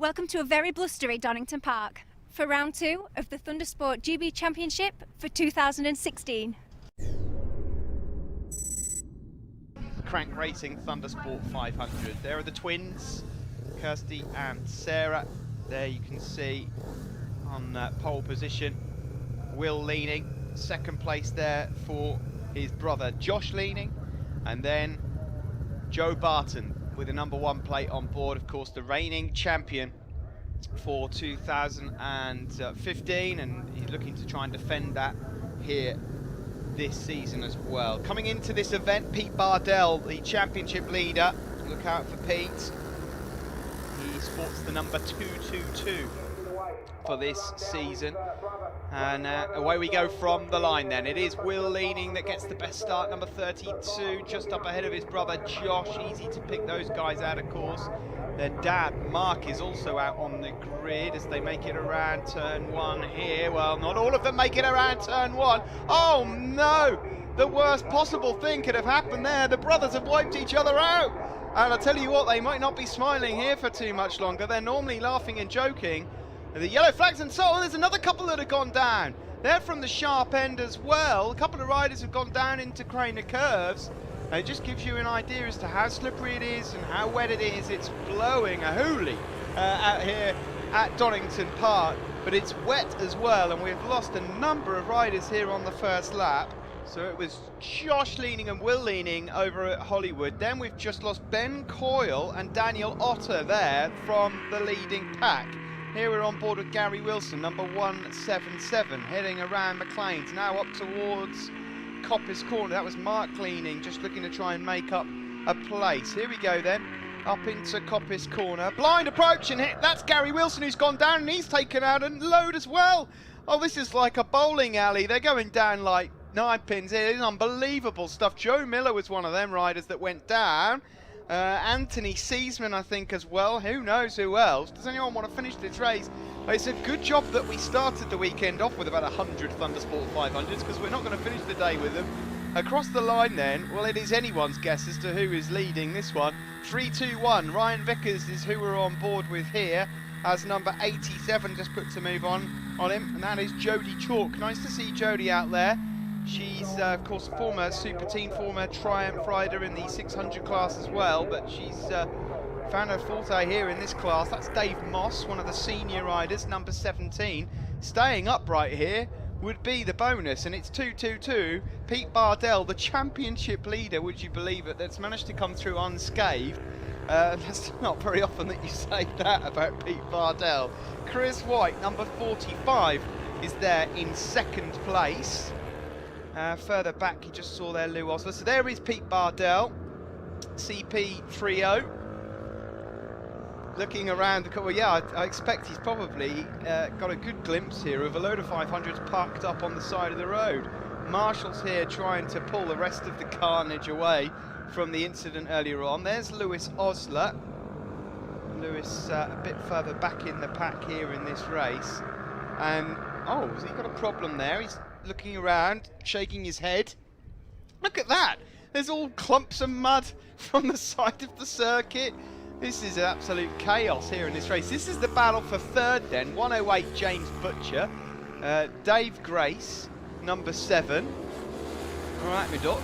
Welcome to a very blustery Donington Park for round 2 of the Thundersport GB Championship for 2016. Crank Racing Thundersport 500. There are the twins, Kirsty and Sarah. There you can see on pole position, Will Leaning. Second place there for his brother Josh Leaning. And then Joe Barton with a #1 plate on board, of course, the reigning champion for 2015, and he's looking to try and defend that here this season as well. Coming into this event, Pete Bardell, the championship leader. Look out for Pete. He sports the number 222 for this season. And away we go from the line then. It is Will Leaning that gets the best start, number 32, just up ahead of his brother Josh. Easy to pick those guys out, of course. Their dad, Mark, is also out on the grid as they make it around turn 1 here. Well, not all of them make it around turn 1. Oh no! The worst possible thing could have happened there. The brothers have wiped each other out. And I tell you what, they might not be smiling here for too much longer. They're normally laughing and joking. The yellow flags, and so there's another couple that have gone down. They're from the sharp end as well. A couple of riders have gone down into Craner Curves. And it just gives you an idea as to how slippery it is and how wet it is. It's blowing a hoolie out here at Donington Park, but it's wet as well, and we've lost a number of riders here on the first lap. So it was Josh Leaning and Will Leaning over at Hollywood. Then we've just lost Ben Coyle and Daniel Otter there from the leading pack. Here we're on board with Gary Wilson, number 177, heading around McLean's, now up towards Coppice Corner. That was Mark Leaning, just looking to try and make up a place. Here we go then, up into Coppice Corner. Blind approach, and that's Gary Wilson who's gone down, and he's taken out a load as well. Oh, this is like a bowling alley. They're going down like 9 pins. It is unbelievable stuff. Joe Miller was one of them riders that went down. Anthony Seasman, I think, as well. Who knows who else? Does anyone want to finish this race? It's a good job that we started the weekend off with about 100 Thundersport 500s, because we're not going to finish the day with them. Across the line then, well, it is anyone's guess as to who is leading this one. 3-2-1. Ryan Vickers is who we're on board with here, as number 87 just puts a move on him, and that is Jodie Chalk. Nice to see Jodie out there. She's, of course, a former Super Team, former Triumph rider in the 600 class as well, but she's found her forte here in this class. That's Dave Moss, one of the senior riders, number 17. Staying upright here would be the bonus, and it's 2-2-2. Pete Bardell, the championship leader, would you believe it, that's managed to come through unscathed. That's not very often that you say that about Pete Bardell. Chris White, number 45, is there in second place. Further back, you just saw there Lou Osler. So there is Pete Bardell, CP30. Looking around, well, yeah, I expect he's probably got a good glimpse here of a load of 500s parked up on the side of the road. Marshall's here trying to pull the rest of the carnage away from the incident earlier on. There's Lewis Osler. Lewis a bit further back in the pack here in this race. And, oh, has he got a problem there? He's looking around, shaking his head. Look at that! There's all clumps of mud from the side of the circuit. This is absolute chaos here in this race. This is the battle for third then. 108 James Butcher. Dave Grace, number 7. Alright, my duck.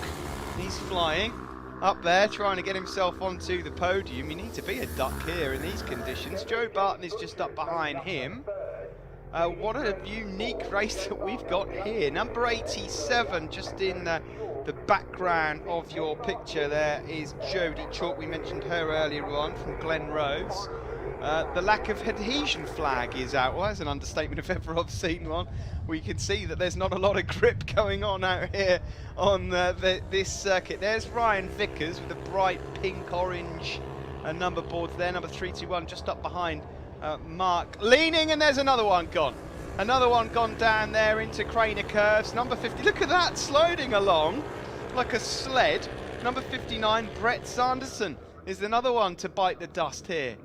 He's flying up there, trying to get himself onto the podium. You need to be a duck here in these conditions. Joe Barton is just up behind him. What a unique race that we've got here. Number 87, just in the background of your picture there, is Jodie Chalk. We mentioned her earlier on from Glen Rose. The lack of adhesion flag is out. Well, that's an understatement if ever I've seen one. We can see that there's not a lot of grip going on out here on this circuit. There's Ryan Vickers with the bright pink-orange number boards there. Number 321 just up behind Mark Leaning, and there's another one gone. Another one gone down there into Craner Curves. Number 50, look at that, sliding along like a sled. Number 59, Brett Sanderson, is another one to bite the dust here.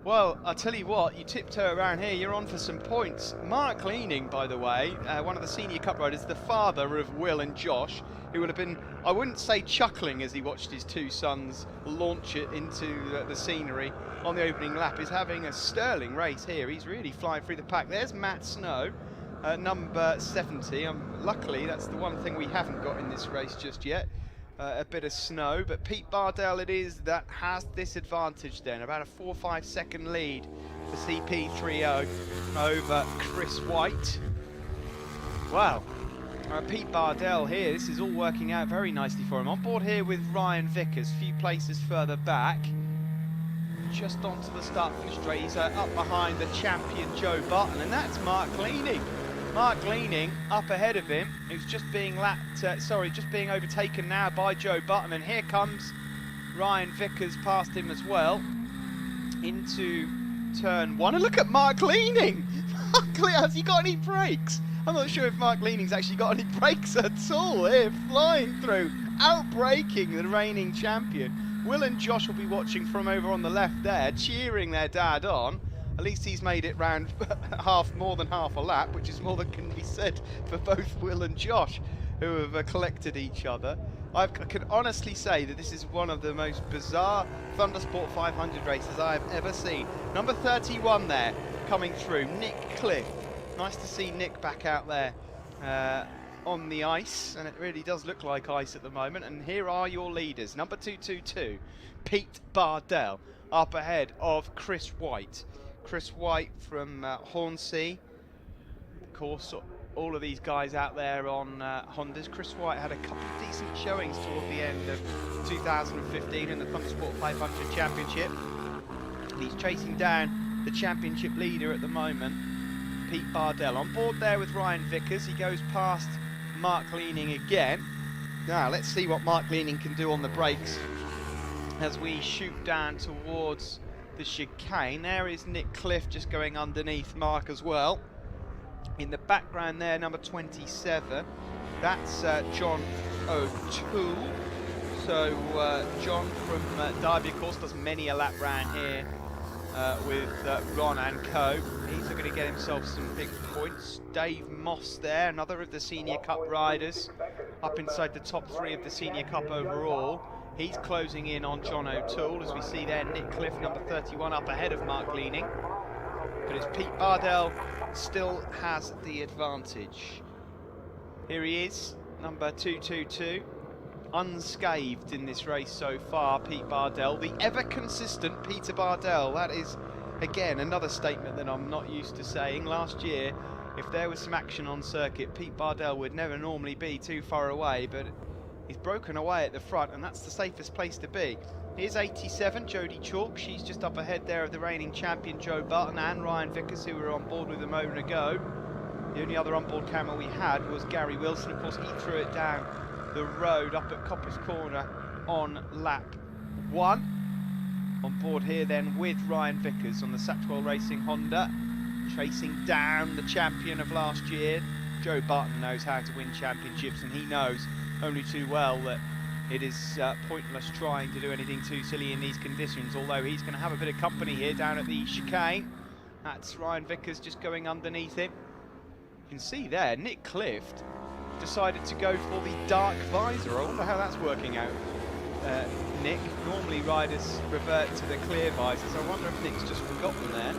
Well, I'll tell you what, you tipped her around here, you're on for some points. Mark Leaning, by the way, one of the senior cup riders, the father of Will and Josh, who would have been, I wouldn't say chuckling as he watched his two sons launch it into the scenery on the opening lap, is having a sterling race here. He's really flying through the pack. There's Matt Snow, number 70. Luckily, that's the one thing we haven't got in this race just yet. A bit of snow, but Pete Bardell it is that has this advantage then, about a 4 or 5 second lead for CP30 over Chris White. Wow, Pete Bardell here, this is all working out very nicely for him. On board here with Ryan Vickers, a few places further back, just onto the start finish straight. He's up behind the champion Joe Button, and that's Mark Leaning. Mark Leaning up ahead of him, who's just being overtaken now by Joe Button, and here comes Ryan Vickers past him as well into turn 1. And look at Mark Leaning! Has he got any brakes? I'm not sure if Mark Leaning's actually got any brakes at all here, flying through, out-braking the reigning champion. Will and Josh will be watching from over on the left there, cheering their dad on. At least he's made it round more than half a lap, which is more than can be said for both Will and Josh, who have collected each other. I can honestly say that this is one of the most bizarre Thundersport 500 races I've ever seen. Number 31 there, coming through, Nick Cliff. Nice to see Nick back out there on the ice, and it really does look like ice at the moment. And here are your leaders. Number 222, Pete Bardell, up ahead of Chris White. Chris White from Hornsea. Of course, all of these guys out there on Hondas. Chris White had a couple of decent showings toward the end of 2015 in the Thundersport 500 Championship. He's chasing down the championship leader at the moment, Pete Bardell. On board there with Ryan Vickers. He goes past Mark Leaning again. Now, let's see what Mark Leaning can do on the brakes as we shoot down towards the chicane. There is Nick Cliff just going underneath Mark as well. In the background there, number 27, that's John O'Toole. So John from Derby, of course, does many a lap round here with Ron and co. He's looking to get himself some big points. Dave Moss there, another of the Senior Cup riders, up inside the top 3 of the Senior Cup overall. He's closing in on John O'Toole, as we see there, Nick Cliff, number 31, up ahead of Mark Leaning. But it's Pete Bardell still has the advantage. Here he is, number 222, unscathed in this race so far, Pete Bardell. The ever-consistent Peter Bardell. That is, again, another statement that I'm not used to saying. Last year, if there was some action on circuit, Pete Bardell would never normally be too far away, but he's broken away at the front, and that's the safest place to be. Here's 87, Jodie Chalk. She's just up ahead there of the reigning champion Joe Button and Ryan Vickers, who were on board with a moment ago. The only other onboard camera we had was Gary Wilson. Of course, he threw it down the road up at Copper's Corner on lap 1. On board here then with Ryan Vickers on the Satchwell Racing Honda, chasing down the champion of last year. Joe Button knows how to win championships, and he knows only too well that it is pointless trying to do anything too silly in these conditions, although he's going to have a bit of company here down at the chicane. That's Ryan Vickers just going underneath him. You can see there, Nick Cliff decided to go for the dark visor. I wonder how that's working out, Nick. Normally riders revert to the clear visors. I wonder if Nick's just forgotten there.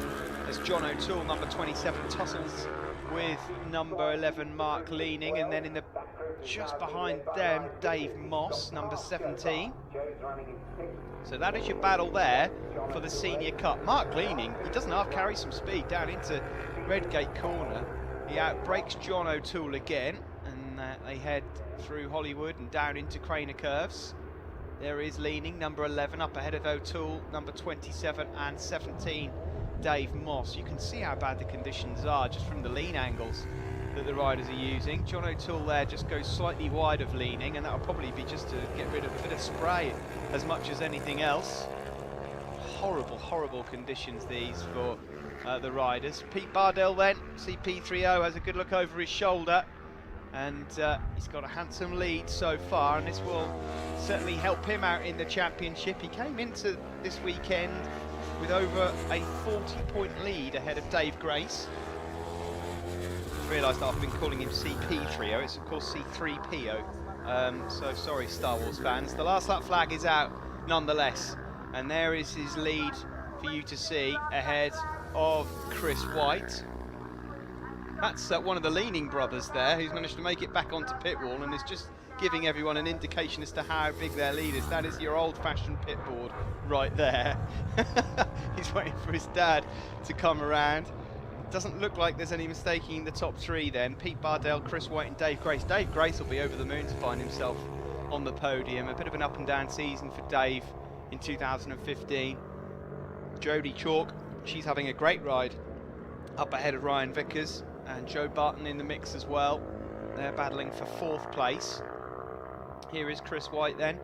As John O'Toole, number 27, tussles with number 11, Mark Leaning, and then in the just behind them, Dave Moss, number 17. So that is your battle there for the Senior Cup. Mark Leaning, he doesn't half carry some speed down into Redgate Corner. He outbreaks John O'Toole again, and they head through Hollywood and down into Craner Curves. There is Leaning, number 11, up ahead of O'Toole, number 27 and 17, Dave Moss. You can see how bad the conditions are just from the lean angles that the riders are using. John O'Toole there just goes slightly wide of Leaning, and that'll probably be just to get rid of a bit of spray as much as anything else. Horrible, horrible conditions these for the riders. Pete Bardell then, CP30, has a good look over his shoulder, and he's got a handsome lead so far, and this will certainly help him out in the championship. He came into this weekend with over a 40-point lead ahead of Dave Grace. Realised that I've been calling him CP3O, it's of course C3PO. So sorry, Star Wars fans. The last lap flag is out nonetheless, and there is his lead for you to see ahead of Chris White. That's one of the Leaning brothers there, who's managed to make it back onto pit wall and is just giving everyone an indication as to how big their lead is. That is your old-fashioned pit board right there. He's waiting for his dad to come around. Doesn't look like there's any mistaking the top three then. Pete Bardell, Chris White and Dave Grace. Dave Grace will be over the moon to find himself on the podium. A bit of an up and down season for Dave in 2015. Jodie Chalk, she's having a great ride up ahead of Ryan Vickers, and Joe Barton in the mix as well. They're battling for 4th place. Here is Chris White then.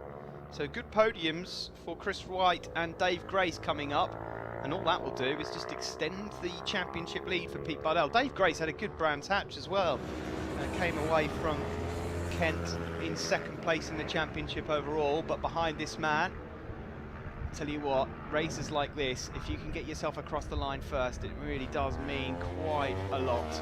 So good podiums for Chris White and Dave Grace coming up, and all that will do is just extend the championship lead for Pete Bardell. Dave Grace had a good Brands Hatch as well. Came away from Kent in 2nd place in the championship overall, but behind this man, tell you what, races like this, if you can get yourself across the line first, it really does mean quite a lot.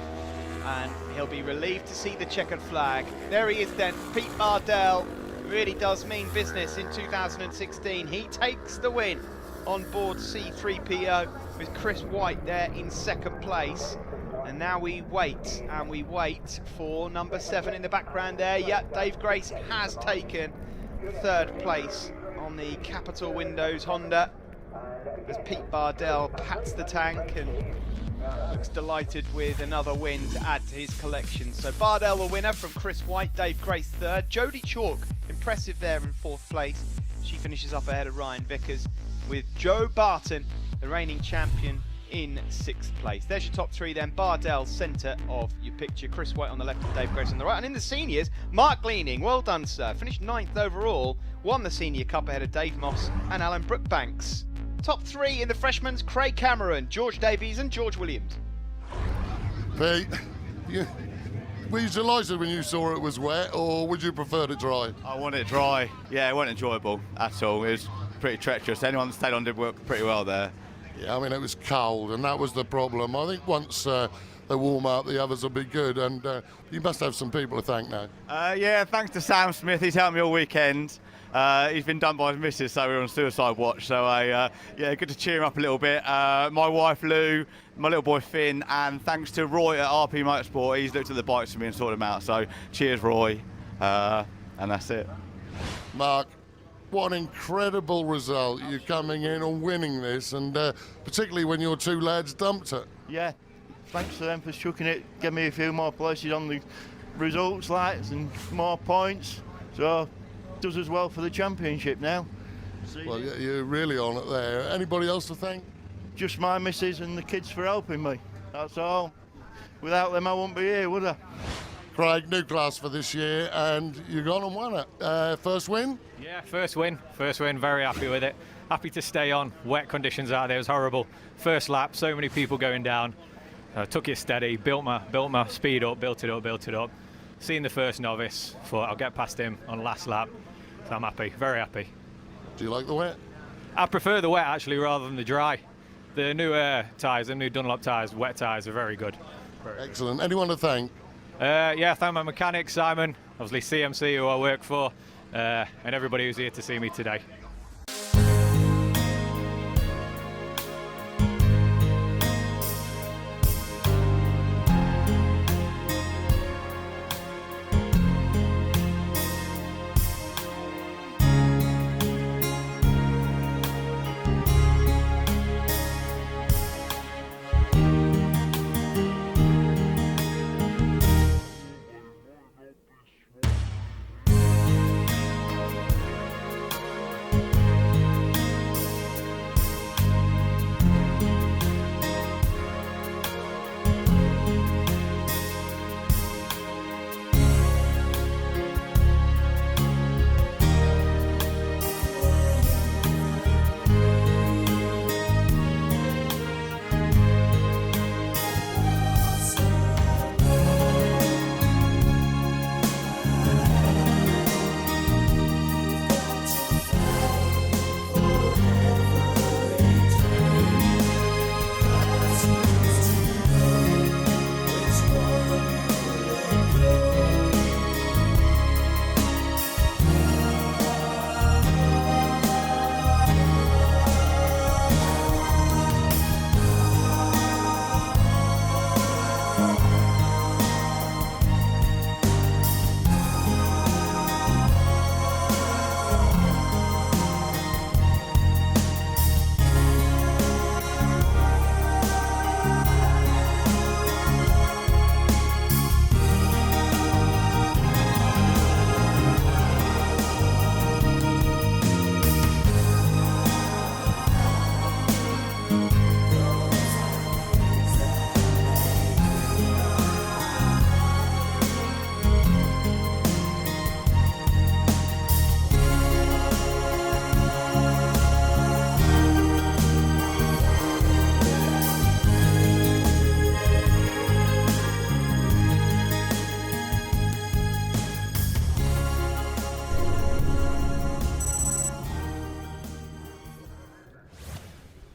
And he'll be relieved to see the checkered flag. There he is then, Pete Bardell. Really does mean business in 2016. He takes the win on board C3PO with Chris White there in 2nd place. And now we wait, and we wait for number 7 in the background there. Yeah, Dave Grace has taken 3rd place on the Capital Windows Honda, as Pete Bardell pats the tank and looks delighted with another win to add to his collection. So Bardell the winner from Chris White, Dave Grace 3rd. Jodie Chalk, impressive there in 4th place. She finishes up ahead of Ryan Vickers, with Joe Barton, the reigning champion, in 6th place. There's your top 3 then. Bardell, centre of your picture. Chris White on the left and Dave Grace on the right. And in the seniors, Mark Leaning, well done sir. Finished 9th overall, won the Senior Cup ahead of Dave Moss and Alan Brookbanks. Top 3 in the freshmen's, Craig Cameron, George Davies and George Williams. Pete, were you delighted when you saw it was wet, or would you prefer it dry? I want it dry. Yeah, it wasn't enjoyable at all. It was pretty treacherous. Anyone that stayed on did work pretty well there. Yeah, I mean, it was cold, and that was the problem. I think once they warm up, the others will be good, and you must have some people to thank now. Yeah, thanks to Sam Smith. He's helped me all weekend. He's been done by his missus, so we're on suicide watch. So yeah, good to cheer him up a little bit. My wife Lou, my little boy Finn, and thanks to Roy at RP Motorsport. He's looked at the bikes for me and sorted them out. So cheers, Roy, and that's it. Mark, what an incredible result. You're coming in and winning this, and particularly when your 2 lads dumped it. Yeah, thanks to them for chucking it, give me a few more places on the results lights and more points. So does as well for the championship now. Well, you're really on it there. Anybody else to thank? Just my missus and the kids for helping me. That's all. Without them, I wouldn't be here, would I? Craig, new class for this year, and you gone and won it. First win? Yeah, first win, very happy with it. Happy to stay on. Wet conditions out there, it was horrible. First lap, so many people going down. Took it steady, built my speed up, built it up. Seeing the first novice, thought I'll get past him on last lap. So I'm happy, very happy. Do you like the wet? I prefer the wet actually rather than the dry. The new tyres, the new Dunlop tyres, wet tyres are very good. Excellent. Anyone to thank? Yeah, thank my mechanic, Simon, obviously CMC, who I work for, and everybody who's here to see me today.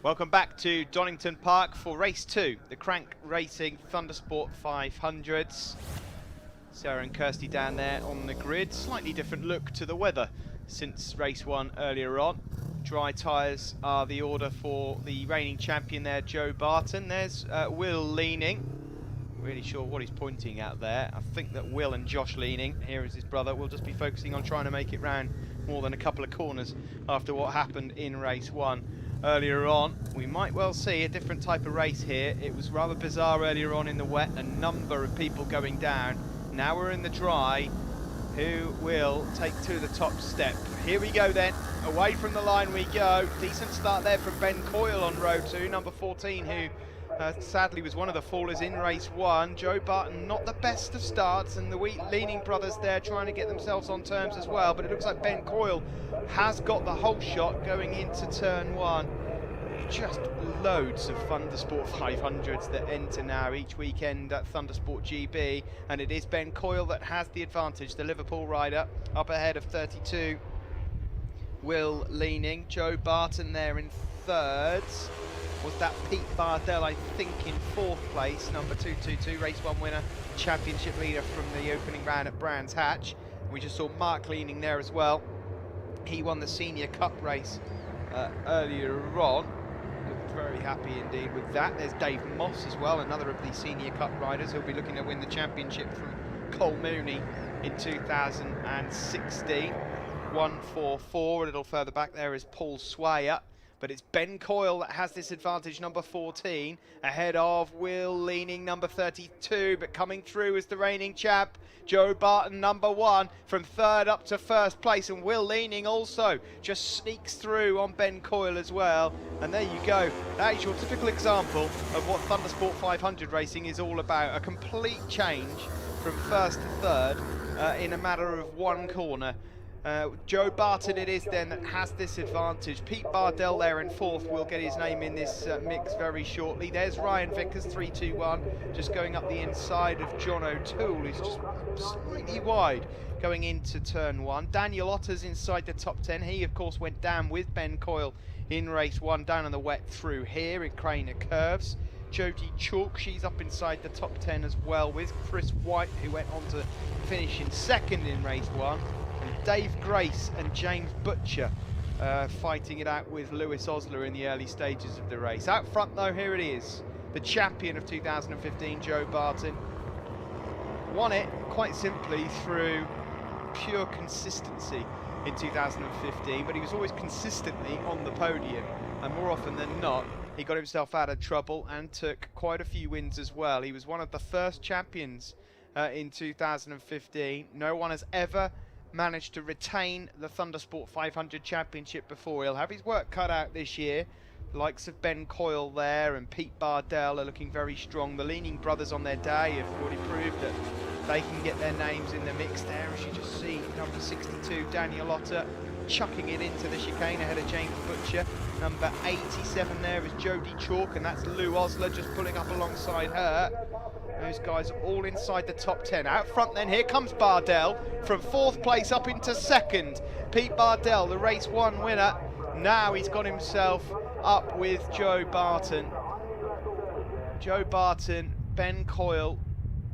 Welcome back to Donington Park for race 2, the Crank Racing Thundersport 500s. Sarah and Kirsty down there on the grid. Slightly different look to the weather since race 1 earlier on. Dry tyres are the order for the reigning champion there, Joe Barton. There's Will Leaning. Really sure what he's pointing at there. I think that Will and Josh Leaning, here is his brother, will just be focusing on trying to make it round more than a couple of corners after what happened in race 1 earlier on. We might well see a different type of race here. It was rather bizarre earlier on in the wet, a number of people going down. Now we're in the dry. Who will take to the top step? Here we go then. Away from the line we go. Decent start there from Ben Coyle on row 2, number 14, who sadly was one of the fallers in race 1. Joe Barton, not the best of starts, and the Leaning brothers there trying to get themselves on terms as well, but it looks like Ben Coyle has got the whole shot going into turn 1. Just loads of Thundersport 500s that enter now each weekend at Thundersport GB, and it is Ben Coyle that has the advantage, the Liverpool rider, up ahead of 32. Will Leaning, Joe Barton there in 3rd. Was that Pete Bardell, I think, in 4th place, number 222, race 1 winner, championship leader from the opening round at Brands Hatch. We just saw Mark Leaning there as well. He won the Senior Cup race earlier on. Looked very happy indeed with that. There's Dave Moss as well, another of the Senior Cup riders who'll be looking to win the championship from Cole Mooney in 2016. 144, a little further back there is Paul Swayer. But it's Ben Coyle that has this advantage, number 14, ahead of Will Leaning, number 32, but coming through as the reigning champ, Joe Barton, number 1, from 3rd up to 1st place, and Will Leaning also just sneaks through on Ben Coyle as well. And there you go, that is your typical example of what Thundersport 500 racing is all about, a complete change from 1st to 3rd in a matter of 1 corner. Joe Barton it is then that has this advantage. Pete Bardell there in 4th will get his name in this mix very shortly. There's Ryan Vickers, 3-2-1, just going up the inside of John O'Toole, who's just slightly wide going into turn 1. Daniel Otter's inside the top 10. He, of course, went down with Ben Coyle in race 1, down on the wet through here in Craner Curves. Jodie Chalk, she's up inside the top 10 as well, with Chris White, who went on to finish in 2nd in race 1. Dave Grace and James Butcher fighting it out with Lewis Osler in the early stages of the race. Out front though, here it is, the champion of 2015, Joe Barton. Won it quite simply through pure consistency in 2015, but he was always consistently on the podium, and more often than not he got himself out of trouble and took quite a few wins as well. He was one of the first champions in 2015. No one has ever managed to retain the Thundersport 500 championship before. He'll have his work cut out this year. The likes of Ben Coyle there and Pete Bardell are looking very strong. The Leaning brothers on their day have already proved that they can get their names in the mix there. As you just see, number 62, Daniel Otter, chucking it into the chicane ahead of James Butcher. Number 87 there is Jodie Chalk, and that's Lou Osler just pulling up alongside her. Those guys are all inside the top 10. Out front then, here comes Bardell from 4th place up into 2nd. Pete Bardell, the race 1 winner. Now he's got himself up with Joe Barton. Joe Barton, Ben Coyle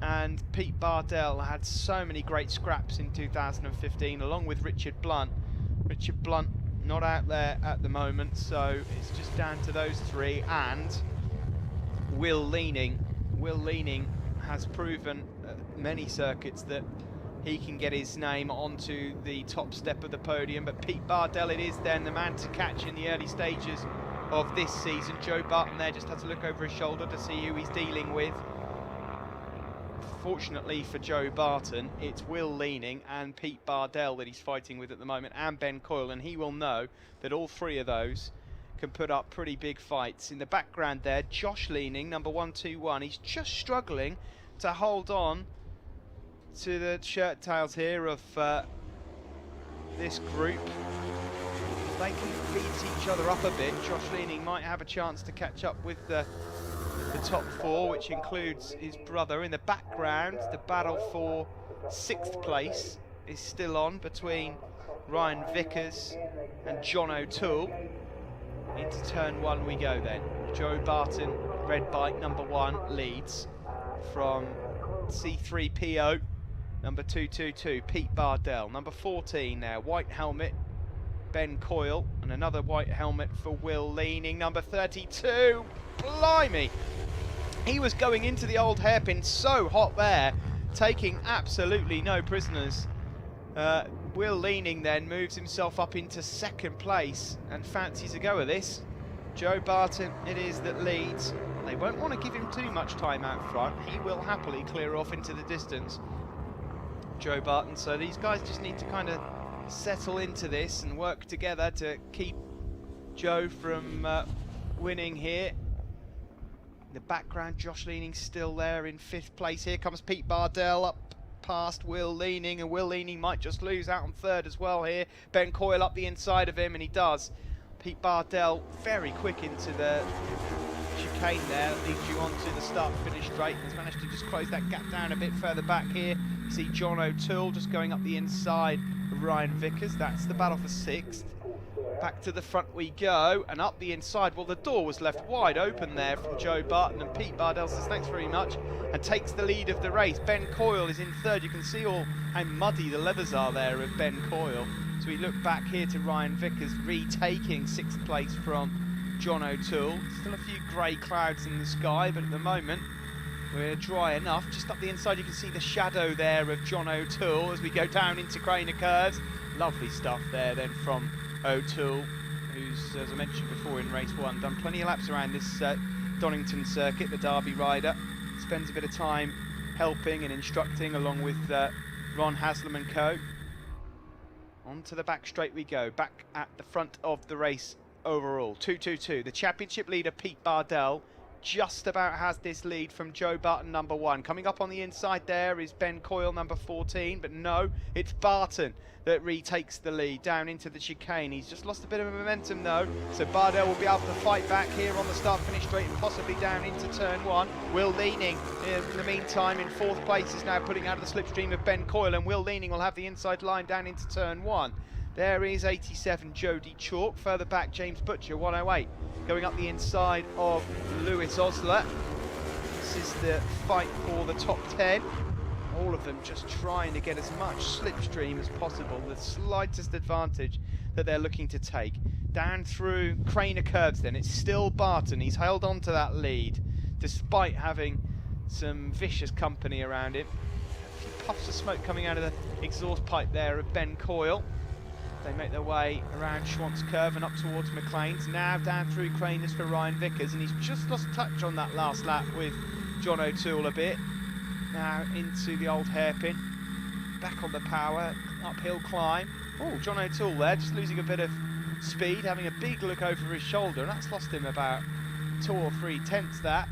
and Pete Bardell had so many great scraps in 2015, along with Richard Blunt. Richard Blunt not out there at the moment, so it's just down to those 3 and Will Leaning. Will Leaning has proven many circuits that he can get his name onto the top step of the podium, but Pete Bardell it is then, the man to catch in the early stages of this season. Joe Barton there just has to look over his shoulder to see who he's dealing with. Fortunately for Joe Barton, it's Will Leaning and Pete Bardell that he's fighting with at the moment, and Ben Coyle, and he will know that all 3 of those can put up pretty big fights. In the background there, Josh Leaning, number 121. He's just struggling to hold on to the shirt tails here of this group. If they can beat each other up a bit, Josh Leaning might have a chance to catch up with the top 4, which includes his brother. In the background, the battle for 6th place is still on between Ryan Vickers and John O'Toole. Into turn 1 we go then. Joe Barton, red bike, number 1, leads from C3PO, number 222, Pete Bardell. Number 14 now, white helmet, Ben Coyle, and another white helmet for Will Leaning. Number 32, blimey! He was going into the old hairpin so hot there, taking absolutely no prisoners. Will Leaning then moves himself up into second place and fancies a go of this. Joe Barton it is that leads. They won't want to give him too much time out front. He will happily clear off into the distance, Joe Barton. So these guys just need to kind of settle into this and work together to keep Joe from winning here. In the background, Josh Leaning still there in 5th place. Here comes Pete Bardell up past Will Leaning, and Will Leaning might just lose out on 3rd as well here. Ben Coyle up the inside of him, and he does. Pete Bardell very quick into the chicane there, leads you onto the start-finish straight. Has managed to just close that gap down a bit further back here. You see John O'Toole just going up the inside of Ryan Vickers. That's the battle for 6th. Back to the front we go, and up the inside. Well, the door was left wide open there from Joe Barton, and Pete Bardell says thanks very much and takes the lead of the race. Ben Coyle is in 3rd. You can see all how muddy the leathers are there of Ben Coyle. So we look back here to Ryan Vickers retaking 6th place from John O'Toole. Still a few grey clouds in the sky, but at the moment we're dry enough. Just up the inside you can see the shadow there of John O'Toole as we go down into Craner Curves. Lovely stuff there then from O'Toole, who's, as I mentioned before in race 1, done plenty of laps around this Donington circuit, the Derby rider. Spends a bit of time helping and instructing along with Ron Haslam and co. On to the back straight we go, back at the front of the race overall. 222, the championship leader Pete Bardell just about has this lead from Joe Barton, number 1. Coming up on the inside there is Ben Coyle, number 14, but no, it's Barton that retakes the lead down into the chicane. He's just lost a bit of momentum though, so Bardell will be able to fight back here on the start-finish straight and possibly down into turn 1. Will Leaning, in the meantime, in 4th place, is now putting out of the slipstream of Ben Coyle, and Will Leaning will have the inside line down into turn 1. There is 87 Jody Chalk. Further back, James Butcher, 108. Going up the inside of Lewis Osler. This is the fight for the top 10. All of them just trying to get as much slipstream as possible, the slightest advantage that they're looking to take. Down through Craner Curves then, it's still Barton. He's held on to that lead, despite having some vicious company around him. A few puffs of smoke coming out of the exhaust pipe there of Ben Coyle. They make their way around Schwantz Curve and up towards McLean's. Now down through Craners for Ryan Vickers, and he's just lost touch on that last lap with John O'Toole a bit. Now into the old hairpin. Back on the power, uphill climb. Oh, John O'Toole there, just losing a bit of speed, having a big look over his shoulder, and that's lost him about 2 or 3 tenths that.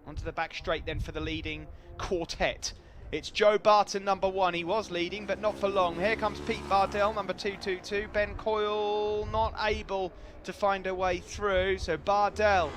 Onto the back straight then for the leading quartet. It's Joe Barton, number 1. He was leading, but not for long. Here comes Pete Bardell, number 222. Ben Coyle not able to find a way through. So Bardell,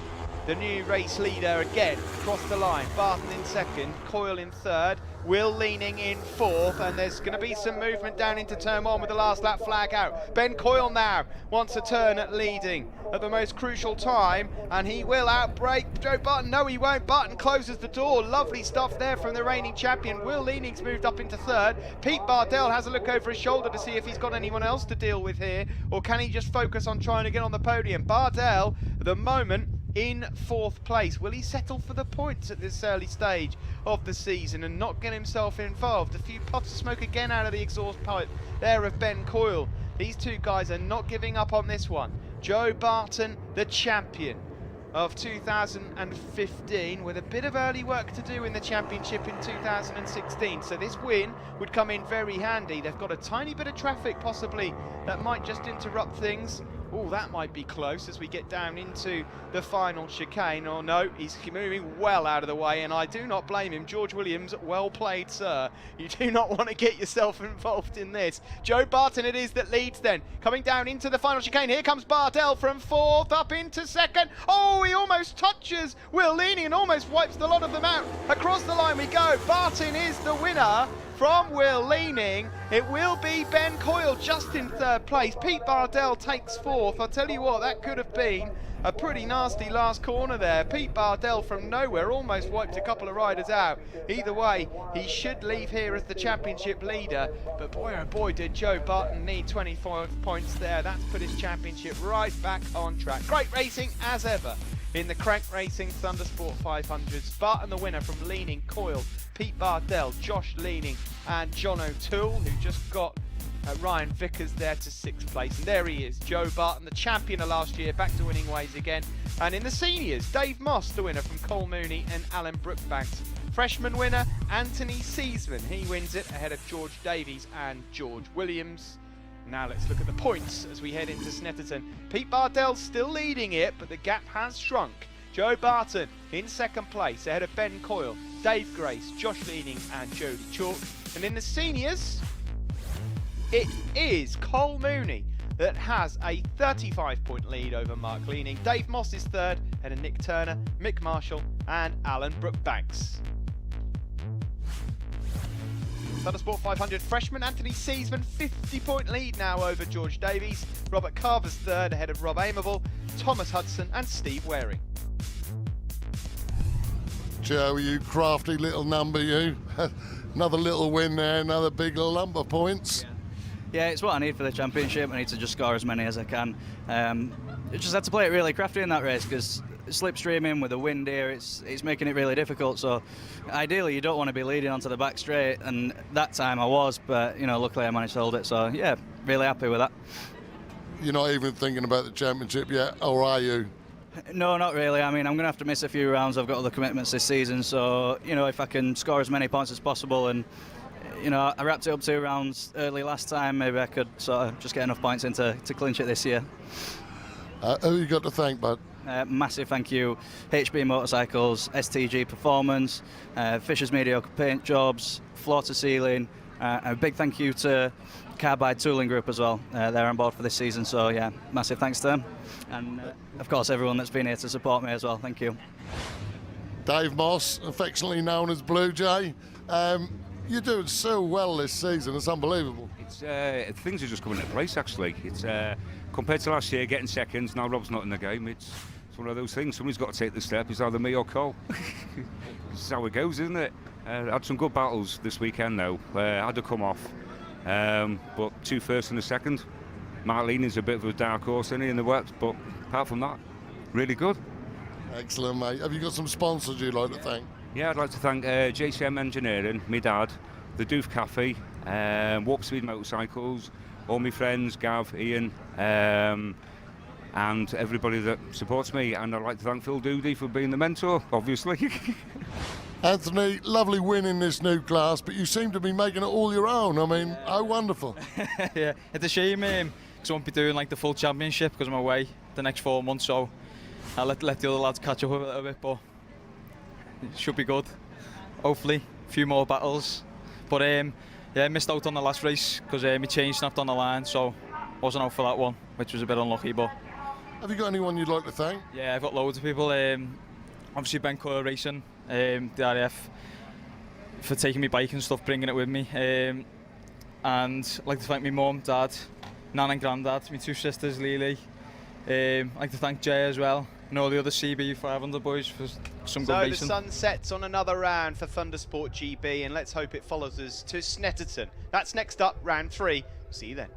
the new race leader again, across the line. Barton in 2nd, Coyle in 3rd. Will Leaning in 4th, and there's going to be some movement down into turn 1 with the last lap flag out. Ben Coyle now wants a turn at leading at the most crucial time, and he will outbrake Joe Barton. No, he won't. Barton closes the door. Lovely stuff there from the reigning champion. Will Leaning's moved up into 3rd. Pete Bardell has a look over his shoulder to see if he's got anyone else to deal with here, or can he just focus on trying to get on the podium. Bardell, at the moment, in 4th place. Will he settle for the points at this early stage of the season and not get himself involved? A few puffs of smoke again out of the exhaust pipe there of Ben Coyle. These two guys are not giving up on this one. Joe Barton, the champion of 2015, with a bit of early work to do in the championship in 2016. So this win would come in very handy. They've got a tiny bit of traffic possibly that might just interrupt things. Oh, that might be close as we get down into the final chicane. Oh no, he's moving well out of the way, and I do not blame him. George Williams, well played, sir. You do not want to get yourself involved in this. Joe Barton it is that leads then. Coming down into the final chicane. Here comes Bardell from 4th up into 2nd. Oh, he almost touches Will Leaning and almost wipes the lot of them out. Across the line we go. Barton is the winner from Will leaning. It will be Ben Coyle just in third place. Pete Bardell takes fourth. I'll tell you what, that could have been a pretty nasty last corner there. Pete Bardell from nowhere almost wiped a couple of riders out. Either way, he should leave here as the championship leader. But boy, oh boy, did Joe Barton need 25 points there. That's put his championship right back on track. Great racing as ever in the Crank Racing Thundersport 500s. Barton the winner from Leaning, Coyle, Pete Bardell, Josh Leaning and John O'Toole, who just got Ryan Vickers there to 6th place. And there he is, Joe Barton, the champion of last year, back to winning ways again. And in the seniors, Dave Moss, the winner from Cole Mooney and Alan Brookbanks. Freshman winner, Anthony Seesman. He wins it ahead of George Davies and George Williams. Now let's look at the points as we head into Snetterton. Pete Bardell's still leading it, but the gap has shrunk. Joe Barton in 2nd place ahead of Ben Coyle, Dave Grace, Josh Leaning and Jody Chalk. And in the seniors, it is Cole Mooney that has a 35-point lead over Mark Leaning. Dave Moss is 3rd ahead of Nick Turner, Mick Marshall and Alan Brookbanks. Thundersport 500 freshman Anthony Seesman, 50-point lead now over George Davies. Robert Carver's 3rd ahead of Rob Amable, Thomas Hudson and Steve Waring. Joe, you crafty little number, you. Another little win there, another big lump of points. Yeah, it's what I need for the championship. I need to just score as many as I can. Just had to play it really crafty in that race because slipstreaming with the wind here, it's making it really difficult. So ideally you don't want to be leading onto the back straight, and that time I was, but you know, luckily I managed to hold it. So yeah, really happy with that. You're not even thinking about the championship yet, or are you? No, not really. I mean, I'm going to have to miss a few rounds. I've got other commitments this season. So, you know, if I can score as many points as possible, and, you know, I wrapped it up 2 rounds early last time, maybe I could sort of just get enough points in to clinch it this year. Who you got to thank, bud? Massive thank you, HB Motorcycles, STG Performance, Fisher's Mediocre Paint Jobs, Floor to Ceiling, a big thank you to Carbide Tooling Group as well. They're on board for this season, so yeah, massive thanks to them. And of course everyone that's been here to support me as well, thank you. Dave Moss, affectionately known as Blue Jay. You're doing so well this season, it's unbelievable. It's things are just coming into place actually. It's compared to last year, getting seconds, now Rob's not in the game, it's one of those things. Somebody's got to take the step, it's either me or Cole. This is how it goes, isn't it? Had some good battles this weekend though, had to come off. But 2 firsts and a second. Mark Leaning's a bit of a dark horse in the wet, but apart from that, really good. Excellent, mate. Have you got some sponsors you'd like to thank? Yeah, I'd like to thank JCM Engineering, my dad, the Doof Cafe, Warp Speed Motorcycles, all my friends, Gav, Ian, and everybody that supports me. And I'd like to thank Phil Doody for being the mentor, obviously. Anthony, lovely win in this new class, but you seem to be making it all your own. I mean, how wonderful. Yeah, it's a shame because I won't be doing like the full championship because I'm away the next 4 months, so I'll let the other lads catch up with it a bit, but it should be good. Hopefully, a few more battles. But yeah, missed out on the last race because my chain snapped on the line, so wasn't out for that one, which was a bit unlucky. But have you got anyone you'd like to thank? Yeah, I've got loads of people. Obviously Ben Coyle Racing, the RAF, for taking me bike and stuff, bringing it with me. And I'd like to thank my mum, dad, nan and granddad, my 2 sisters, Lily. I'd like to thank Jay as well, and all the other CB 500 boys for some good racing. So the sun sets on another round for Thundersport GB, and let's hope it follows us to Snetterton. That's next up, round 3. See you then.